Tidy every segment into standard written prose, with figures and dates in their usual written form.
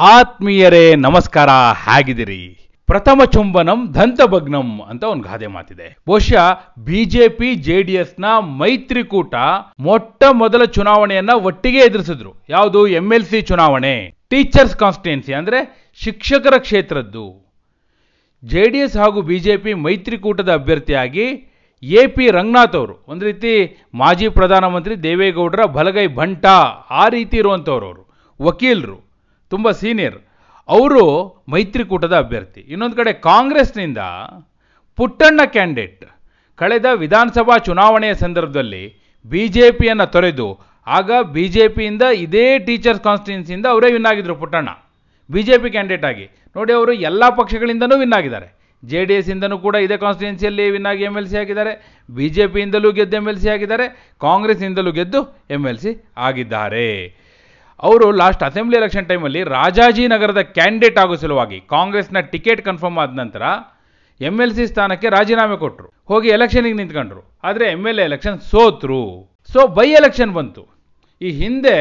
ಆತ್ಮೀಯರೇ ನಮಸ್ಕಾರ, ಹೇಗಿದ್ದೀರಿ? ಪ್ರಥಮ ಚುಂಬನಂ ದಂತಭಗ್ನಂ ಅಂತ ಒಂದು ಗಾದೆ ಮಾತಿದೆ. ಬಹುಶಃ ಬಿಜೆಪಿ ಜೆಡಿಎಸ್ನ ಮೈತ್ರಿಕೂಟ ಮೊಟ್ಟ ಮೊದಲ ಚುನಾವಣೆಯನ್ನ ಒಟ್ಟಿಗೆ ಎದುರಿಸಿದ್ರು. ಯಾವುದು? MLC ಚುನಾವಣೆ, ಟೀಚರ್ಸ್ ಕಾನ್ಸ್ಟಿಟ್ಯೂನ್ಸಿ ಅಂದ್ರೆ ಶಿಕ್ಷಕರ ಕ್ಷೇತ್ರದ್ದು. ಜೆಡಿಎಸ್ ಹಾಗೂ ಬಿಜೆಪಿ ಮೈತ್ರಿಕೂಟದ ಅಭ್ಯರ್ಥಿಯಾಗಿ AP ರಂಗನಾಥ್ ಅವರು, ಒಂದು ರೀತಿ ಮಾಜಿ ಪ್ರಧಾನಮಂತ್ರಿ ದೇವೇಗೌಡರ ಬಲಗೈ ಭಂಟ, ಆ ರೀತಿ ಇರುವಂಥವ್ರು. ಅವರು ವಕೀಲರು, ತುಂಬ ಸೀನಿಯರ್. ಅವರು ಮೈತ್ರಿಕೂಟದ ಅಭ್ಯರ್ಥಿ. ಇನ್ನೊಂದು ಕಡೆ ಕಾಂಗ್ರೆಸ್ನಿಂದ ಪುಟ್ಟಣ್ಣ ಕ್ಯಾಂಡಿಡೇಟ್ ಕಳೆದ ವಿಧಾನಸಭಾ ಚುನಾವಣೆಯ ಸಂದರ್ಭದಲ್ಲಿ ಬಿಜೆಪಿಯನ್ನು ತೊರೆದು, ಆಗ ಬಿಜೆಪಿಯಿಂದ ಇದೇ ಟೀಚರ್ಸ್ ಕಾನ್ಸ್ಟಿಟ್ಯೂನ್ಸಿಯಿಂದ ಅವರೇ ವಿನ್ ಆಗಿದ್ರು. ಪುಟ್ಟಣ್ಣ ಬಿಜೆಪಿ ಕ್ಯಾಂಡಿಡೇಟ್ ಆಗಿ ನೋಡಿ, ಅವರು ಎಲ್ಲ ಪಕ್ಷಗಳಿಂದನೂ ವಿನ್ ಆಗಿದ್ದಾರೆ. JDS ಇಂದನೂ ಕೂಡ ಇದೇ ಕಾನ್ಸ್ಟಿಟ್ಯೂನ್ಸಿಯಲ್ಲಿ ವಿನ್ ಆಗಿ MLC ಆಗಿದ್ದಾರೆ, ಬಿಜೆಪಿಯಿಂದಲೂ ಗೆದ್ದು MLC ಆಗಿದ್ದಾರೆ, ಕಾಂಗ್ರೆಸ್ನಿಂದಲೂ ಗೆದ್ದು MLC ಆಗಿದ್ದಾರೆ. ಅವರು ಲಾಸ್ಟ್ ಅಸೆಂಬ್ಲಿ ಎಲೆಕ್ಷನ್ ಟೈಮಲ್ಲಿ ರಾಜಾಜಿನಗರದ ಕ್ಯಾಂಡಿಡೇಟ್ ಆಗೋ ಸಲುವಾಗಿ ಕಾಂಗ್ರೆಸ್ನ ಟಿಕೆಟ್ ಕನ್ಫರ್ಮ್ ಆದ ನಂತರ MLC ಸ್ಥಾನಕ್ಕೆ ರಾಜೀನಾಮೆ ಕೊಟ್ಟರು, ಹೋಗಿ ಎಲೆಕ್ಷನ್ಗೆ ನಿಂತ್ಕೊಂಡ್ರು. ಆದರೆ MLA ಎಲೆಕ್ಷನ್ ಸೋತರು. ಸೊ ಬೈ ಎಲೆಕ್ಷನ್ ಬಂತು. ಈ ಹಿಂದೆ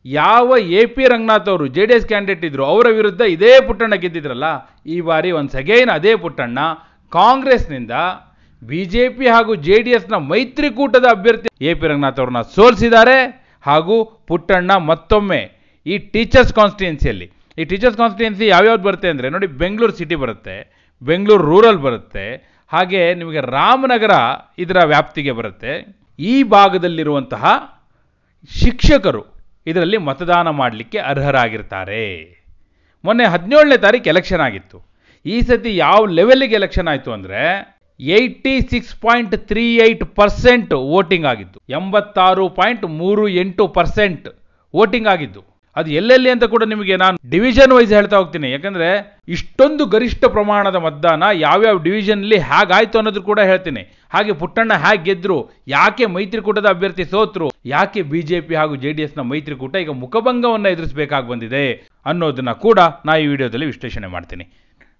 ಯಾವ AP ರಂಗನಾಥ್ ಅವರು JDS ಕ್ಯಾಂಡಿಡೇಟ್ ಇದ್ರು, ಅವರ ವಿರುದ್ಧ ಇದೇ ಪುಟ್ಟಣ್ಣ ಗೆದ್ದಿದ್ರಲ್ಲ, ಈ ಬಾರಿ ಒನ್ಸ್ ಅಗೈನ್ ಅದೇ ಪುಟ್ಟಣ್ಣ ಕಾಂಗ್ರೆಸ್ನಿಂದ ಬಿಜೆಪಿ ಹಾಗೂ JDSನ ಮೈತ್ರಿಕೂಟದ ಅಭ್ಯರ್ಥಿ AP ರಂಗನಾಥ್ ಅವ್ರನ್ನ ಸೋಲಿಸಿದ್ದಾರೆ. ಹಾಗೂ ಪುಟ್ಟಣ್ಣ ಮತ್ತೊಮ್ಮೆ ಈ ಟೀಚರ್ಸ್ ಕಾನ್ಸ್ಟಿಟ್ಯೂನ್ಸಿಯಲ್ಲಿ, ಈ ಟೀಚರ್ಸ್ ಕಾನ್ಸ್ಟಿಟ್ಯೂನ್ಸಿ ಯಾವ್ಯಾವ್ದು ಬರುತ್ತೆ ಅಂದರೆ ನೋಡಿ, ಬೆಂಗಳೂರು ಸಿಟಿ ಬರುತ್ತೆ, ಬೆಂಗಳೂರು ರೂರಲ್ ಬರುತ್ತೆ, ಹಾಗೆ ನಿಮಗೆ ರಾಮನಗರ ಇದರ ವ್ಯಾಪ್ತಿಗೆ ಬರುತ್ತೆ. ಈ ಭಾಗದಲ್ಲಿರುವಂತಹ ಶಿಕ್ಷಕರು ಇದರಲ್ಲಿ ಮತದಾನ ಮಾಡಲಿಕ್ಕೆ ಅರ್ಹರಾಗಿರ್ತಾರೆ. ಮೊನ್ನೆ 17ನೇ ತಾರೀಕು ಎಲೆಕ್ಷನ್ ಆಗಿತ್ತು. ಈ ಸತಿ ಯಾವ ಲೆವೆಲ್ಗೆ ಎಲೆಕ್ಷನ್ ಆಯಿತು ಅಂದರೆ 86.38% ವೋಟಿಂಗ್ ಆಗಿದ್ದು, 86.38% ವೋಟಿಂಗ್ ಆಗಿದ್ದು. ಅದು ಎಲ್ಲೆಲ್ಲಿ ಅಂತ ಕೂಡ ನಿಮಗೆ ನಾನು ಡಿವಿಷನ್ ವೈಸ್ ಹೇಳ್ತಾ ಹೋಗ್ತೀನಿ. ಯಾಕಂದರೆ ಇಷ್ಟೊಂದು ಗರಿಷ್ಠ ಪ್ರಮಾಣದ ಮತದಾನ ಯಾವ್ಯಾವ ಡಿವಿಷನ್ಲಿ ಹೇಗಾಯಿತು ಅನ್ನೋದು ಕೂಡ ಹೇಳ್ತೀನಿ. ಹಾಗೆ ಪುಟ್ಟಣ್ಣ ಹೇಗೆ ಗೆದ್ರು, ಯಾಕೆ ಮೈತ್ರಿಕೂಟದ ಅಭ್ಯರ್ಥಿ ಸೋತರು, ಯಾಕೆ ಬಿಜೆಪಿ ಹಾಗೂ JDSನ ಮೈತ್ರಿಕೂಟ ಈಗ ಮುಖಭಂಗವನ್ನು ಎದುರಿಸಬೇಕಾಗಿ ಬಂದಿದೆ ಅನ್ನೋದನ್ನ ಕೂಡ ನಾನು ಈ ವಿಡಿಯೋದಲ್ಲಿ ವಿಶ್ಲೇಷಣೆ ಮಾಡ್ತೀನಿ.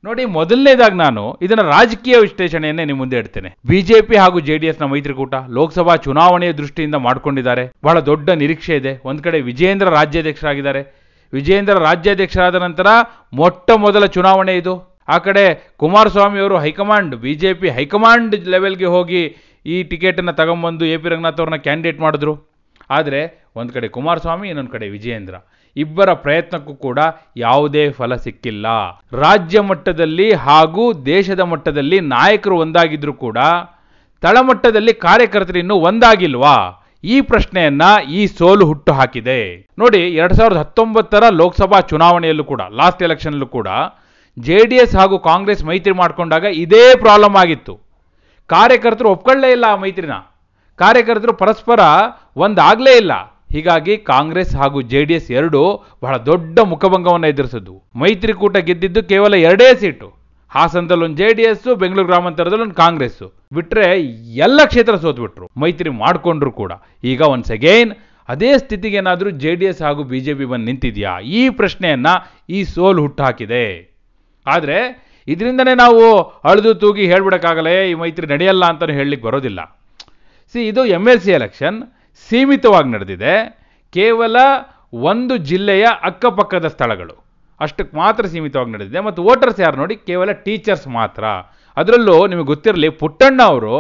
ನೋಡಿ, ಮೊದಲನೇದಾಗಿ ನಾನು ಇದನ್ನ ರಾಜಕೀಯ ವಿಶ್ಲೇಷಣೆಯನ್ನೇ ನಿಮ್ಮ ಮುಂದೆ ಇಡ್ತೇನೆ. ಬಿಜೆಪಿ ಹಾಗೂ JDSನ ಮೈತ್ರಿಕೂಟ ಲೋಕಸಭಾ ಚುನಾವಣೆಯ ದೃಷ್ಟಿಯಿಂದ ಮಾಡ್ಕೊಂಡಿದ್ದಾರೆ. ಬಹಳ ದೊಡ್ಡ ನಿರೀಕ್ಷೆ ಇದೆ. ಒಂದು ಕಡೆ ವಿಜಯೇಂದ್ರ ರಾಜ್ಯಾಧ್ಯಕ್ಷರಾಗಿದ್ದಾರೆ. ವಿಜಯೇಂದ್ರ ರಾಜ್ಯಾಧ್ಯಕ್ಷರಾದ ನಂತರ ಮೊಟ್ಟ ಮೊದಲ ಚುನಾವಣೆ ಇದು. ಆ ಕಡೆ ಕುಮಾರಸ್ವಾಮಿ ಅವರು ಹೈಕಮಾಂಡ್, ಬಿಜೆಪಿ ಹೈಕಮಾಂಡ್ ಲೆವೆಲ್ಗೆ ಹೋಗಿ ಈ ಟಿಕೆಟನ್ನು ತಗೊಂಬಂದು AP ರಂಗನಾಥ್ ಅವ್ರನ್ನ ಕ್ಯಾಂಡಿಡೇಟ್ ಮಾಡಿದ್ರು. ಆದರೆ ಒಂದು ಕಡೆ ಕುಮಾರಸ್ವಾಮಿ, ಇನ್ನೊಂದು ಕಡೆ ವಿಜಯೇಂದ್ರ, ಇಬ್ಬರ ಪ್ರಯತ್ನಕ್ಕೂ ಕೂಡ ಯಾವುದೇ ಫಲ ಸಿಕ್ಕಿಲ್ಲ. ರಾಜ್ಯ ಮಟ್ಟದಲ್ಲಿ ಹಾಗೂ ದೇಶದ ಮಟ್ಟದಲ್ಲಿ ನಾಯಕರು ಒಂದಾಗಿದ್ರು ಕೂಡ ತಳಮಟ್ಟದಲ್ಲಿ ಕಾರ್ಯಕರ್ತರು ಇನ್ನೂ ಒಂದಾಗಿಲ್ವಾ? ಈ ಪ್ರಶ್ನೆಯನ್ನ ಈ ಸೋಲು ಹುಟ್ಟು ಹಾಕಿದೆ. ನೋಡಿ, 2019ರ ಲೋಕಸಭಾ ಚುನಾವಣೆಯಲ್ಲೂ ಕೂಡ, ಲಾಸ್ಟ್ ಎಲೆಕ್ಷನ್ಲ್ಲೂ ಕೂಡ JDS ಹಾಗೂ ಕಾಂಗ್ರೆಸ್ ಮೈತ್ರಿ ಮಾಡಿಕೊಂಡಾಗ ಇದೇ ಪ್ರಾಬ್ಲಮ್ ಆಗಿತ್ತು. ಕಾರ್ಯಕರ್ತರು ಒಪ್ಕೊಳ್ಳೇ ಇಲ್ಲ ಆ ಮೈತ್ರಿನ. ಕಾರ್ಯಕರ್ತರು ಪರಸ್ಪರ ಒಂದಾಗಲೇ ಇಲ್ಲ. ಹೀಗಾಗಿ ಕಾಂಗ್ರೆಸ್ ಹಾಗೂ JDS ಎರಡೂ ಬಹಳ ದೊಡ್ಡ ಮುಖಭಂಗವನ್ನು ಎದುರಿಸಿದ್ದು. ಮೈತ್ರಿಕೂಟ ಗೆದ್ದಿದ್ದು ಕೇವಲ 2 ಸೀಟು. ಹಾಸನದಲ್ಲೊಂದು JDS, ಬೆಂಗಳೂರು ಗ್ರಾಮಾಂತರದಲ್ಲೊಂದು ಕಾಂಗ್ರೆಸ್, ಬಿಟ್ಟರೆ ಎಲ್ಲ ಕ್ಷೇತ್ರ ಸೋತ್ಬಿಟ್ರು. ಮೈತ್ರಿ ಮಾಡಿಕೊಂಡ್ರು ಕೂಡ. ಈಗ ಒನ್ಸ್ ಅಗೈನ್ ಅದೇ ಸ್ಥಿತಿಗೆ ಏನಾದರೂ JDS ಹಾಗೂ ಬಿಜೆಪಿ ಬಂದು ನಿಂತಿದೆಯಾ? ಈ ಪ್ರಶ್ನೆಯನ್ನ ಈ ಸೋಲು ಹುಟ್ಟು ಹಾಕಿದೆ. ಆದರೆ ಇದರಿಂದನೇ ನಾವು ಅಳೆದು ತೂಗಿ ಹೇಳ್ಬಿಡಕ್ಕಾಗಲ್ಲ, ಈ ಮೈತ್ರಿ ನಡೆಯಲ್ಲ ಅಂತಲೂ ಹೇಳಲಿಕ್ಕೆ ಬರೋದಿಲ್ಲ. ಇದು MLC ಎಲೆಕ್ಷನ್ ಸೀಮಿತವಾಗಿ ನಡೆದಿದೆ. ಕೇವಲ ಒಂದು ಜಿಲ್ಲೆಯ ಅಕ್ಕಪಕ್ಕದ ಸ್ಥಳಗಳು ಅಷ್ಟಕ್ಕೆ ಮಾತ್ರ ಸೀಮಿತವಾಗಿ ನಡೆದಿದೆ. ಮತ್ತು ವೋಟರ್ಸ್ ಯಾರು ನೋಡಿ, ಕೇವಲ ಟೀಚರ್ಸ್ ಮಾತ್ರ. ಅದರಲ್ಲೂ ನಿಮಗೆ ಗೊತ್ತಿರಲಿ, ಪುಟ್ಟಣ್ಣ ಅವರು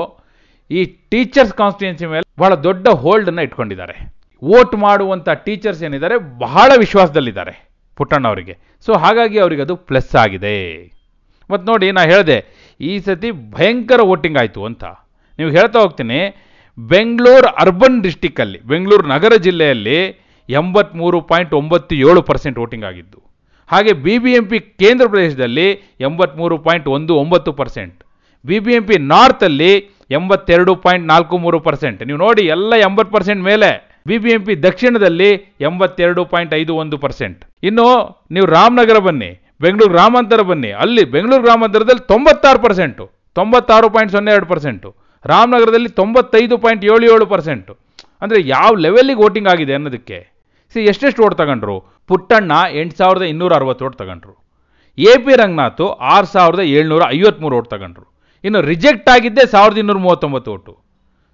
ಈ ಟೀಚರ್ಸ್ ಕಾನ್ಸ್ಟಿಟ್ಯೂನ್ಸಿ ಮೇಲೆ ಬಹಳ ದೊಡ್ಡ ಹೋಲ್ಡನ್ನು ಇಟ್ಕೊಂಡಿದ್ದಾರೆ. ವೋಟ್ ಮಾಡುವಂಥ ಟೀಚರ್ಸ್ ಏನಿದ್ದಾರೆ ಬಹಳ ವಿಶ್ವಾಸದಲ್ಲಿದ್ದಾರೆ ಪುಟ್ಟಣ್ಣ ಅವರಿಗೆ. ಸೊ ಹಾಗಾಗಿ ಅವರಿಗೆ ಅದು ಪ್ಲಸ್ ಆಗಿದೆ. ಮತ್ತು ನೋಡಿ, ನಾನು ಹೇಳಿದೆ ಈ ಸತಿ ಭಯಂಕರ ವೋಟಿಂಗ್ ಆಯಿತು ಅಂತ. ನೀವು ಹೇಳ್ತಾ ಹೋಗ್ತೀನಿ, ಬೆಂಗಳೂರು ಅರ್ಬನ್ ಡಿಸ್ಟಿಕ್ಕಲ್ಲಿ, ಬೆಂಗಳೂರು ನಗರ ಜಿಲ್ಲೆಯಲ್ಲಿ 83.97% ವೋಟಿಂಗ್ ಆಗಿದ್ದು. ಹಾಗೆ BBMP ಕೇಂದ್ರ ಪ್ರದೇಶದಲ್ಲಿ 83.19%, BBMP ನಾರ್ತಲ್ಲಿ 82.43%. ನೀವು ನೋಡಿ, ಎಲ್ಲ 80% ಮೇಲೆ. BBMP ದಕ್ಷಿಣದಲ್ಲಿ 82.51%. ಇನ್ನು ನೀವು ರಾಮನಗರ ಬನ್ನಿ, ಬೆಂಗಳೂರು ಗ್ರಾಮಾಂತರ ಬನ್ನಿ, ಅಲ್ಲಿ ಬೆಂಗಳೂರು ಗ್ರಾಮಾಂತರದಲ್ಲಿ 96%, 96.02%. ರಾಮನಗರದಲ್ಲಿ 95.77%. ಅಂದರೆ ಯಾವ ಲೆವೆಲ್ಲಿಗೆ ವೋಟಿಂಗ್ ಆಗಿದೆ ಅನ್ನೋದಕ್ಕೆ. ಎಷ್ಟೆಷ್ಟು ಓಟ್ ತಗೊಂಡ್ರು? ಪುಟ್ಟಣ್ಣ 8260 ಓಟ್ ತಗೊಂಡ್ರು. AP ರಂಗನಾಥ್ 6753 ಓಟ್ ತಗೊಂಡ್ರು. ಇನ್ನು ರಿಜೆಕ್ಟ್ ಆಗಿದ್ದೆ 1239 ಓಟು.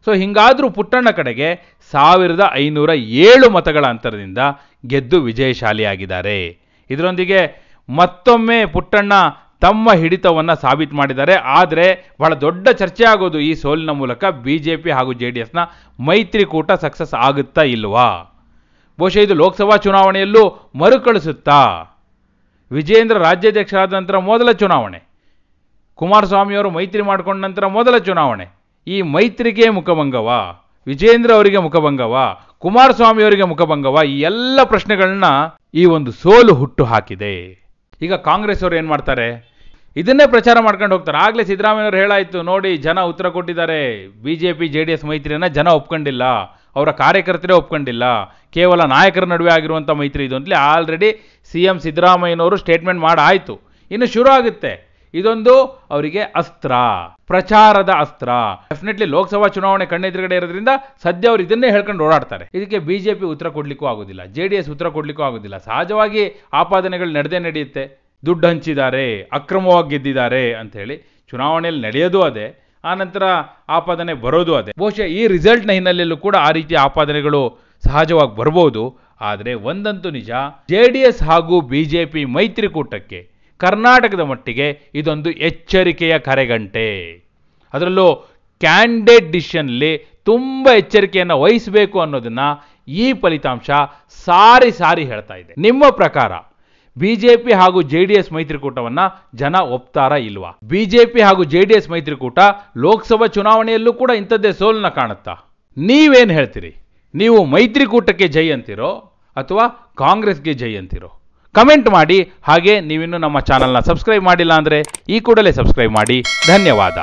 ಸೊ ಹಿಂಗಾದರೂ ಪುಟ್ಟಣ್ಣ ಕಡೆಗೆ 1507 ಮತಗಳ ಅಂತರದಿಂದ ಗೆದ್ದು ವಿಜಯಶಾಲಿಯಾಗಿದ್ದಾರೆ. ಇದರೊಂದಿಗೆ ಮತ್ತೊಮ್ಮೆ ಪುಟ್ಟಣ್ಣ ತಮ್ಮ ಹಿಡಿತವನ್ನು ಸಾಬೀತು ಮಾಡಿದ್ದಾರೆ. ಆದರೆ ಬಹಳ ದೊಡ್ಡ ಚರ್ಚೆ ಆಗೋದು ಈ ಸೋಲಿನ ಮೂಲಕ BJP ಹಾಗೂ JDSನ ಮೈತ್ರಿಕೂಟ ಸಕ್ಸಸ್ ಆಗುತ್ತಾ ಇಲ್ವಾ? ಬಹುಶಃ ಇದು ಲೋಕಸಭಾ ಚುನಾವಣೆಯಲ್ಲೂ ಮರುಕಳಿಸುತ್ತಾ? ವಿಜೇಂದ್ರ ರಾಜ್ಯಾಧ್ಯಕ್ಷರಾದ ನಂತರ ಮೊದಲ ಚುನಾವಣೆ, ಕುಮಾರಸ್ವಾಮಿಯವರು ಮೈತ್ರಿ ಮಾಡಿಕೊಂಡ ನಂತರ ಮೊದಲ ಚುನಾವಣೆ. ಈ ಮೈತ್ರಿಗೆ ಮುಖಭಂಗವಾ? ವಿಜೇಂದ್ರ ಅವರಿಗೆ ಮುಖಭಂಗವಾ? ಕುಮಾರಸ್ವಾಮಿಯವರಿಗೆ ಮುಖಭಂಗವಾ? ಈ ಎಲ್ಲ ಪ್ರಶ್ನೆಗಳನ್ನ ಈ ಒಂದು ಸೋಲು ಹುಟ್ಟು ಹಾಕಿದೆ. ಈಗ ಕಾಂಗ್ರೆಸ್ ಅವರು ಏನು ಮಾಡ್ತಾರೆ? ಇದನ್ನೇ ಪ್ರಚಾರ ಮಾಡ್ಕೊಂಡು ಹೋಗ್ತಾರೆ. ಆಗಲೇ ಸಿದ್ದರಾಮಯ್ಯವರು ಹೇಳಾಯಿತು ನೋಡಿ, ಜನ ಉತ್ತರ ಕೊಟ್ಟಿದ್ದಾರೆ, BJP JDS ಮೈತ್ರಿಯನ್ನು ಜನ ಒಪ್ಕೊಂಡಿಲ್ಲ, ಅವರ ಕಾರ್ಯಕರ್ತರೇ ಒಪ್ಕೊಂಡಿಲ್ಲ, ಕೇವಲ ನಾಯಕರ ನಡುವೆ ಆಗಿರುವಂಥ ಮೈತ್ರಿ ಇದು ಅಂತಲೇ ಆಲ್ರೆಡಿ CM ಸಿದ್ದರಾಮಯ್ಯನವರು ಸ್ಟೇಟ್ಮೆಂಟ್ ಮಾಡಾಯಿತು. ಇನ್ನು ಶುರು ಆಗುತ್ತೆ. ಇದೊಂದು ಅವರಿಗೆ ಅಸ್ತ್ರ, ಪ್ರಚಾರದ ಅಸ್ತ್ರ. ಡೆಫಿನೆಟ್ಲಿ ಲೋಕಸಭಾ ಚುನಾವಣೆ ಕಣ್ಣೆದುರುಗಡೆ ಇರೋದ್ರಿಂದ ಸದ್ಯ ಅವರು ಇದನ್ನೇ ಹೇಳ್ಕೊಂಡು ಓಡಾಡ್ತಾರೆ. ಇದಕ್ಕೆ BJP ಉತ್ತರ ಕೊಡ್ಲಿಕ್ಕೂ ಆಗೋದಿಲ್ಲ, JDS ಉತ್ತರ ಕೊಡ್ಲಿಕ್ಕೂ ಆಗೋದಿಲ್ಲ. ಸಹಜವಾಗಿ ಆಪಾದನೆಗಳು ನಡೆಯುತ್ತೆ. ದುಡ್ಡು ಹಂಚಿದ್ದಾರೆ, ಅಕ್ರಮವಾಗಿ ಗೆದ್ದಿದ್ದಾರೆ ಅಂಥೇಳಿ ಚುನಾವಣೆಯಲ್ಲಿ ನಡೆಯೋದು ಅದೇ, ಆನಂತರ ಆಪಾದನೆ ಬರೋದು ಅದೇ. ಬಹುಶಃ ಈ ರಿಸಲ್ಟ್ನ ಹಿನ್ನೆಲೆಯಲ್ಲೂ ಕೂಡ ಆ ರೀತಿಯ ಆಪಾದನೆಗಳು ಸಹಜವಾಗಿ ಬರ್ಬೋದು. ಆದರೆ ಒಂದಂತೂ ನಿಜ, JDS ಹಾಗೂ BJP ಮೈತ್ರಿಕೂಟಕ್ಕೆ ಕರ್ನಾಟಕದ ಮಟ್ಟಿಗೆ ಇದೊಂದು ಎಚ್ಚರಿಕೆಯ ಕರೆಗಂಟೆ. ಅದರಲ್ಲೂ ಕ್ಯಾಂಡಿಡೇಟ್ ಡಿಸಿಷನ್ಲಿ ತುಂಬ ಎಚ್ಚರಿಕೆಯನ್ನು ವಹಿಸಬೇಕು ಅನ್ನೋದನ್ನ ಈ ಫಲಿತಾಂಶ ಸಾರಿ ಹೇಳ್ತಾ ಇದೆ. ನಿಮ್ಮ ಪ್ರಕಾರ BJP ಹಾಗೂ JDS ಮೈತ್ರಿಕೂಟವನ್ನ ಜನ ಒಪ್ತಾರಾ ಇಲ್ವಾ? BJP ಹಾಗೂ JDS ಮೈತ್ರಿಕೂಟ ಲೋಕಸಭಾ ಚುನಾವಣೆಯಲ್ಲೂ ಕೂಡ ಇಂಥದ್ದೇ ಸೋಲನ್ನ ಕಾಣುತ್ತಾ? ನೀವೇನು ಹೇಳ್ತೀರಿ? ನೀವು ಮೈತ್ರಿಕೂಟಕ್ಕೆ ಜೈ ಅಂತಿರೋ ಅಥವಾ ಕಾಂಗ್ರೆಸ್ಗೆ ಜೈ ಅಂತಿರೋ? ಕಮೆಂಟ್ ಮಾಡಿ. ಹಾಗೆ ನೀವಿನ್ನೂ ನಮ್ಮ ಚಾನಲ್ನ ಸಬ್ಸ್ಕ್ರೈಬ್ ಮಾಡಿಲ್ಲ ಅಂದರೆ ಈ ಕೂಡಲೇ ಸಬ್ಸ್ಕ್ರೈಬ್ ಮಾಡಿ. ಧನ್ಯವಾದ.